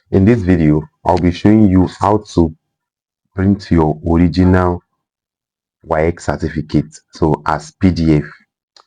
In this video, I'll be showing you how to print your original WAEC certificate, so as PDF,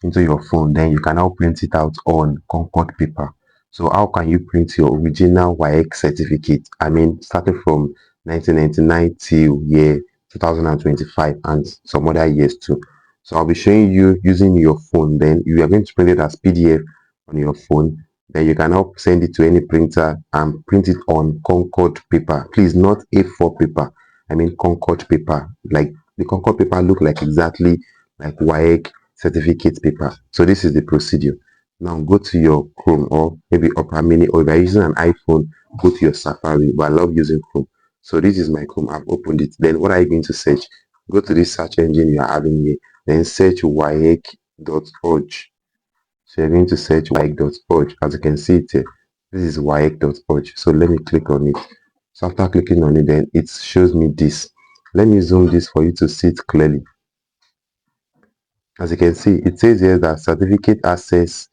into your phone. Then you can now print it out on Concord paper. So how can you print your original WAEC certificate? I mean, starting from 1999 till year 2025 and some other years too. So I'll be showing you using your phone. Then you are going to print it as PDF on your phone. Then you can now send it to any printer and print it on Concord paper. Please, not A4 paper. I mean Concord paper. Like the Concord paper look like exactly like WAEC certificate paper. So this is the procedure. Now go to your Chrome or maybe Opera Mini, or if you're using an iPhone, go to your Safari. But I love using Chrome. So this is my Chrome. I've opened it. Then what are you going to search? Go to this search engine you are having here. Then search waec.org. So you're going to search waec.org. As you can see it here, this is waec.org. So let me click on it. So after clicking on it, then it shows me this. Let me zoom this for you to see it clearly. As you can see, it says here that certificate access.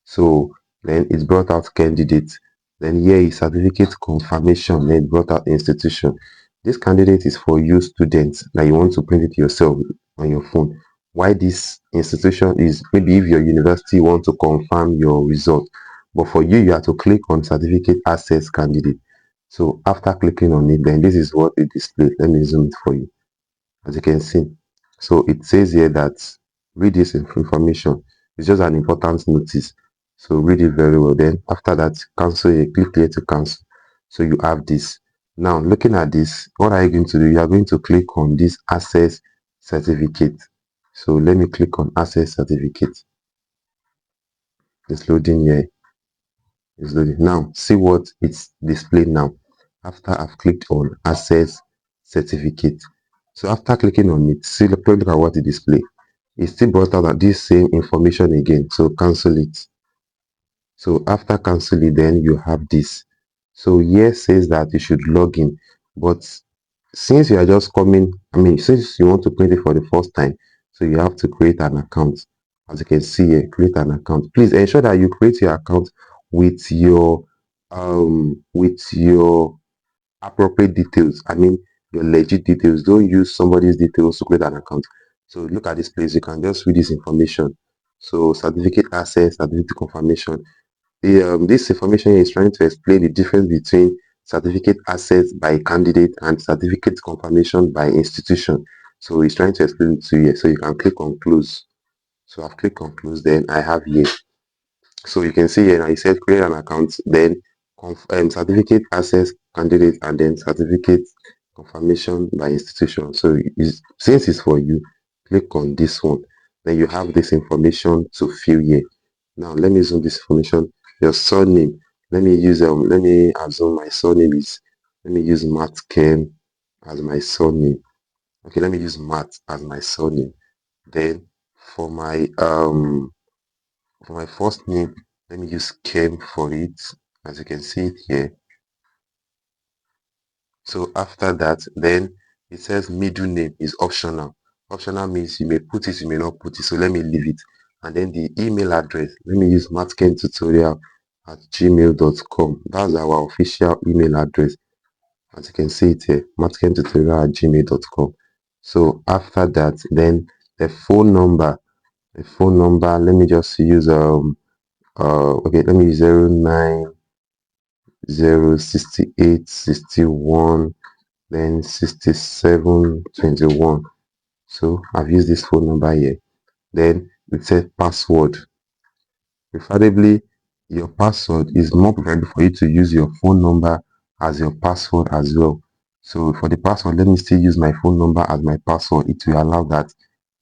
So then it's brought out candidate. Then here is certificate confirmation. Then it brought out institution. This candidate is for you students that you want to print it yourself on your phone. Why this institution is maybe if your university want to confirm your result. But for you, you have to click on certificate access candidate. So after clicking on it, then this is what it displays. Let me zoom it for you. As you can see, so it says here that read this information. It's just an important notice, so read it very well. Then after that, cancel it. Click here to cancel. So you have this. Now looking at this, what are you going to do? You are going to click on this access certificate. So let me click on access certificate. It's loading here. It's loading. Now see what it's displayed now after I've clicked on access certificate. So after clicking on it, see, look at what it display. It still brought out this same information again. So cancel it. So after cancel it, then you have this. So here says that you should log in, but since you are just coming, I mean, since you want to print it for the first time, so you have to create an account. As you can see here, create an account. Please ensure that you create your account with your appropriate details. I mean your legit details. Don't use somebody's details to create an account. So look at this place. You can just read this information. So certificate access, certificate confirmation. This information is trying to explain the difference between certificate access by candidate and certificate confirmation by institution. So it's trying to explain it to you. So you can click on close. So I've clicked on close. Then I have here. So you can see here now it says create an account, then certificate access candidate, and then certificate confirmation by institution. So since it's for you, click on this one. Then you have this information to fill here. Now let me zoom this information. Your surname. Let me assume my surname is, let me use Matt Ken as my surname. Okay, let me use Matt as my surname. Then for my first name, let me use Ken for it, as you can see it here. So after that, then it says middle name is optional. Optional means you may put it, you may not put it, so let me leave it. And then the email address, let me use matkentutorial@gmail.com. That's our official email address, as you can see it here, matkentutorial@gmail.com. So after that, then the phone number, let me just use okay, let me use 0906861 then 6721. So I've used this phone number here. Then it says password. Preferably your password is more preferable for you to use your phone number as your password as well. So for the password, let me still use my phone number as my password. It will allow that.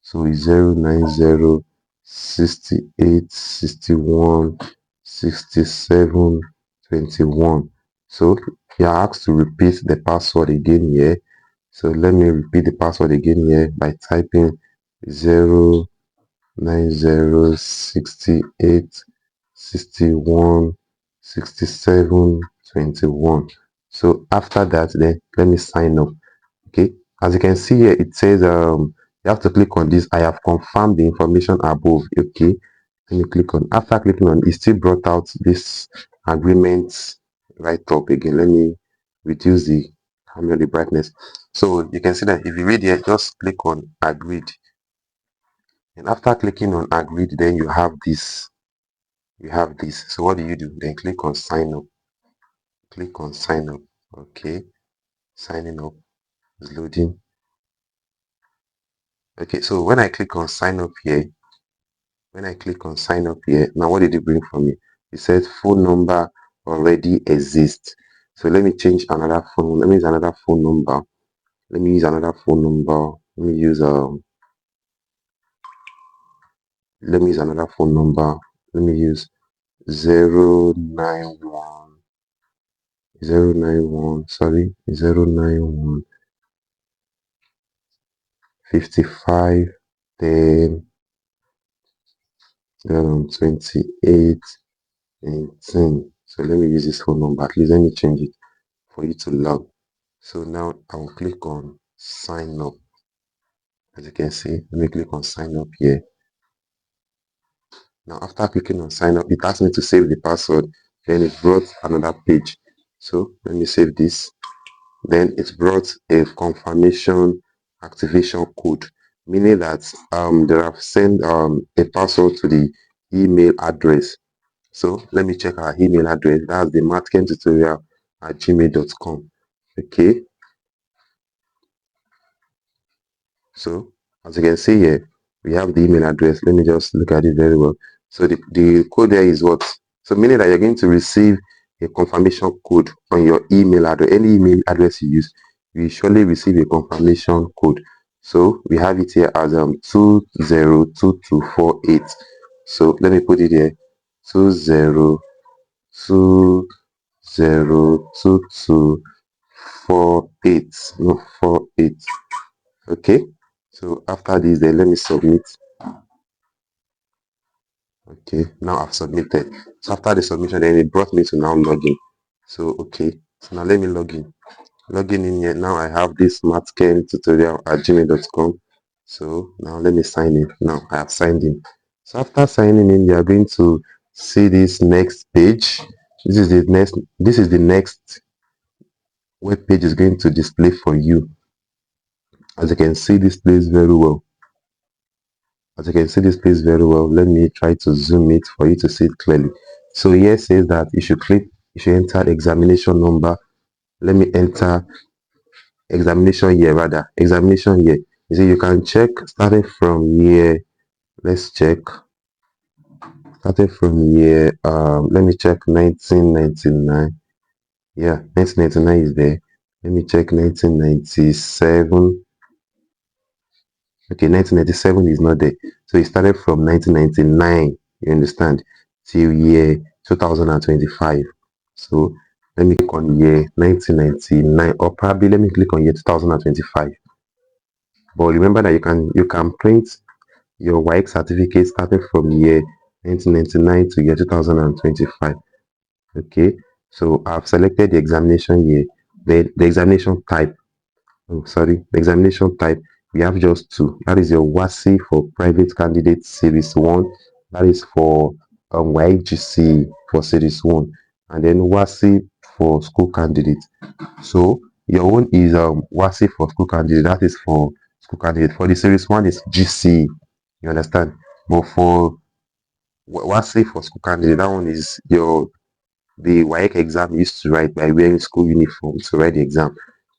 So it's 09068616721. So you are asked to repeat the password again here. So let me repeat the password again here by typing 09068616721. So after that, then let me sign up. Okay, as you can see here, it says you have to click on this. I have confirmed the information above. Okay, let me click on. After clicking on, it still brought out this agreement right up again. Let me reduce the the brightness. So you can see that if you read here, just click on agreed. And after clicking on agreed, then you have this. You have this. So what do? Then click on sign up. Click on sign up. Okay. Signing up is loading. Okay, so when I click on sign up here, now what did it bring for me? It says phone number already exists. So let me change another phone. Let me use another phone number. Let me use another phone number. Let me use another phone number. Let me use 091 091 55 10 28 and 10. So let me use this phone number. At least let me change it for you to log. So now I will click on sign up. As you can see, let me click on sign up here. Now after clicking on sign up, it asks me to save the password. Then it brought another page. So let me save this. Then it brought a confirmation activation code, meaning that they have sent a password to the email address. So let me check our email address. That's the matkentutorial@gmail.com. Okay. So as you can see here, we have the email address. Let me just look at it very well. So the code there is what? So meaning that you're going to receive a confirmation code on your email address. Any email address you use, you usually receive a confirmation code. So we have it here as 202248. So let me put it here. 202248. No, 48. Okay. So after this, then let me submit. Okay, now I've submitted. So after the submission, then it brought me to now login. So okay, so now let me log in. Logging in here. Now I have this matkentutorial@gmail.com. So now let me sign in. Now I have signed in. So after signing in, you are going to see this next page. This is the next web page is going to display for you. As you can see this place very well. As you can see this place very well, let me try to zoom it for you to see it clearly. So here says that you should enter examination number. Let me enter examination year rather. Examination year. You see, you can check starting from year. Let's check. Starting from year, let me check 1999. Yeah, 1999 is there. Let me check 1997. Okay, 1997 is not there. So it started from 1999, you understand, till year 2025. So let me click on year 1999, or probably let me click on year 2025. But remember that you can print your WAEC certificate starting from year 1999 to year 2025. Okay, so I've selected the examination year, the examination type. Oh, sorry, the examination type, we have just two. That is your WASI for private candidate series 1. That is for YGC for series 1. And then WASI for school candidate. So your own is WASI for school candidate. That is for school candidate. For the series 1 is GC. You understand? But for WASI for school candidate, that one is the WAEC exam you used to write by wearing school uniform to write the exam.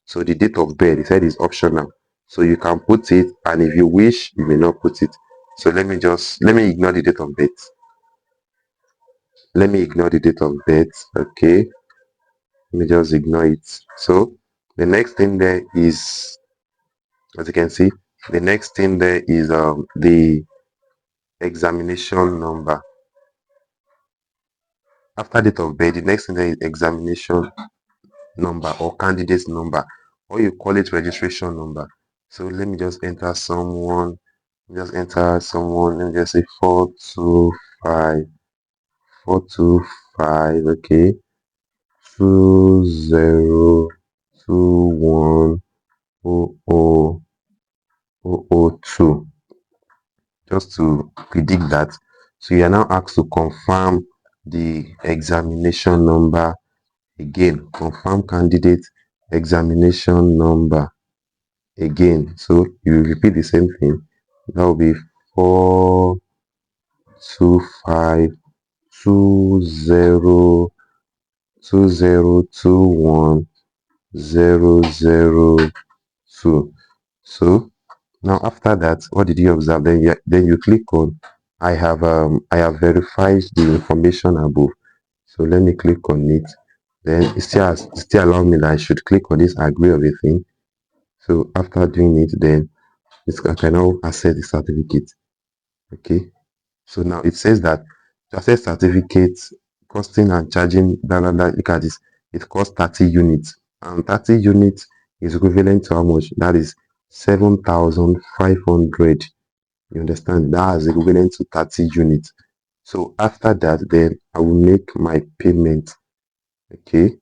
So the date of birth, it said, is optional. So you can put it, and if you wish, you may not put it. So let me ignore the date of birth. Let me ignore the date of birth. Okay. Let me just ignore it. So the next thing there is, as you can see, the next thing there is the examination number. After date of birth, the next thing there is examination number or candidate's number, or you call it registration number. So let me just enter someone. Let me just say 425. Okay, 20210002, just to predict that. So you are now asked to confirm the examination number again confirm candidate examination number again. So you repeat the same thing. That will be 4252020210002. So now after that, what did you observe? Then you click on I have verified the information above. So let me click on it. Then it still allow me that I should click on this agree of a thing. So after doing it, then I can now access the certificate. Okay. So now it says that to access certificates, costing and charging, blah blah blah. Look at this. It costs 30 units. And 30 units is equivalent to how much? That is 7,500. You understand? That is equivalent to 30 units. So after that, then I will make my payment. Okay.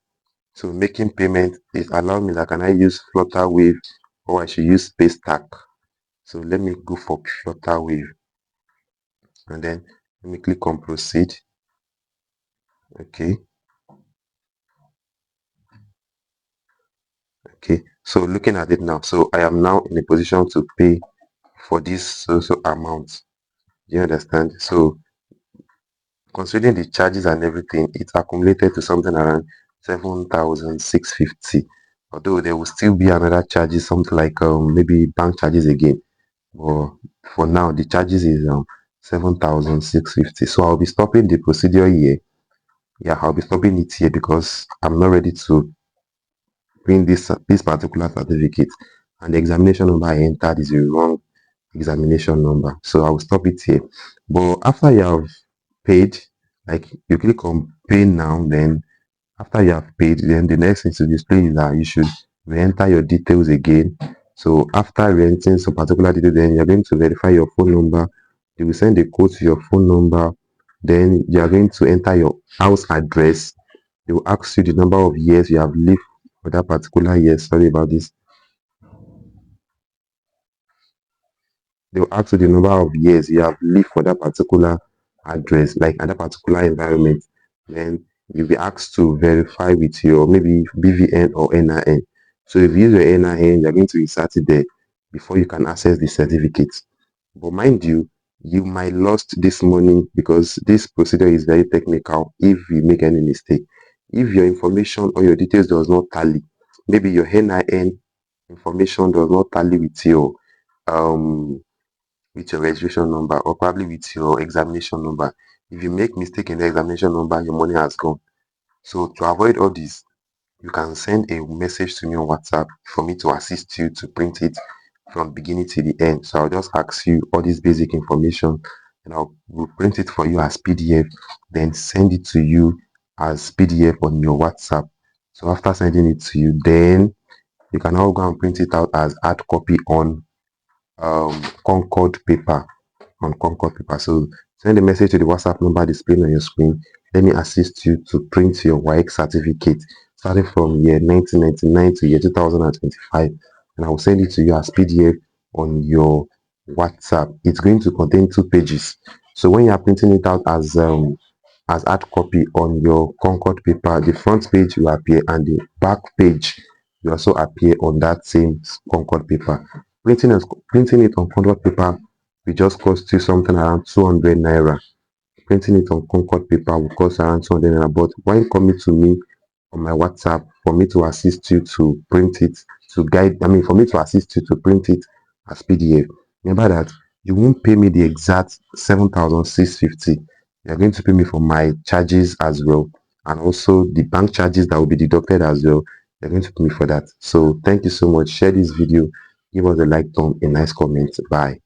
So making payment is allow me that can I use Flutter Wave or I should use Space Stack. So let me go for Flutter Wave and then let me click on proceed. Okay. Okay. So looking at it now, so I am now in a position to pay for this so amount. Do you understand? So considering the charges and everything, it accumulated to something around 7,650. Although there will still be another charges, something like maybe bank charges again. But for now, the charges is 7,650. So I'll be stopping the procedure here. Yeah, I'll be stopping it here because I'm not ready to print this particular certificate, and the examination number I entered is the wrong examination number. So I will stop it here. But after you have paid, like you click on pay now, then after you have paid, then the next thing to display is that you should re-enter your details again. So after re-entering some particular detail, then you're going to verify your phone number. You will send a code to your phone number. Then you are going to enter your house address. They will ask you the number of years you have lived for that particular year. Sorry about this. They will ask you the number of years you have lived for that particular address, like at that particular environment. Then you'll be asked to verify with your maybe BVN or NIN. So if you use your NIN, you're going to insert it there before you can access the certificate. But mind you, you might lost this money because this procedure is very technical if you make any mistake. If your information or your details does not tally, maybe your NIN information does not tally um with your registration number or probably with your examination number. If you make mistake in the examination number, your money has gone. So to avoid all this, you can send a message to me on WhatsApp for me to assist you to print it from beginning to the end. So I'll just ask you all this basic information and will print it for you as PDF, then send it to you as PDF on your WhatsApp. So after sending it to you, then you can now go and print it out as hard copy on Concord paper. So send a message to the WhatsApp number displayed on your screen. Let me assist you to print your WAEC certificate starting from year 1999 to year 2025, and I will send it to you as PDF on your WhatsApp. It's going to contain 2 pages. So when you are printing it out as hard copy on your Concord paper, the front page will appear and the back page will also appear on that same Concord paper. Printing it on Concord paper will just cost you something around 200 naira. Printing it on Concord paper will cost around 200 naira. But when coming to me on my WhatsApp for me to assist you to print it, for me to assist you to print it as PDF, remember that you won't pay me the exact 7,650. You're going to pay me for my charges as well, and also the bank charges that will be deducted as well. You're going to pay me for that. So thank you so much. Share this video, give us a like, thumb, a nice comment. Bye.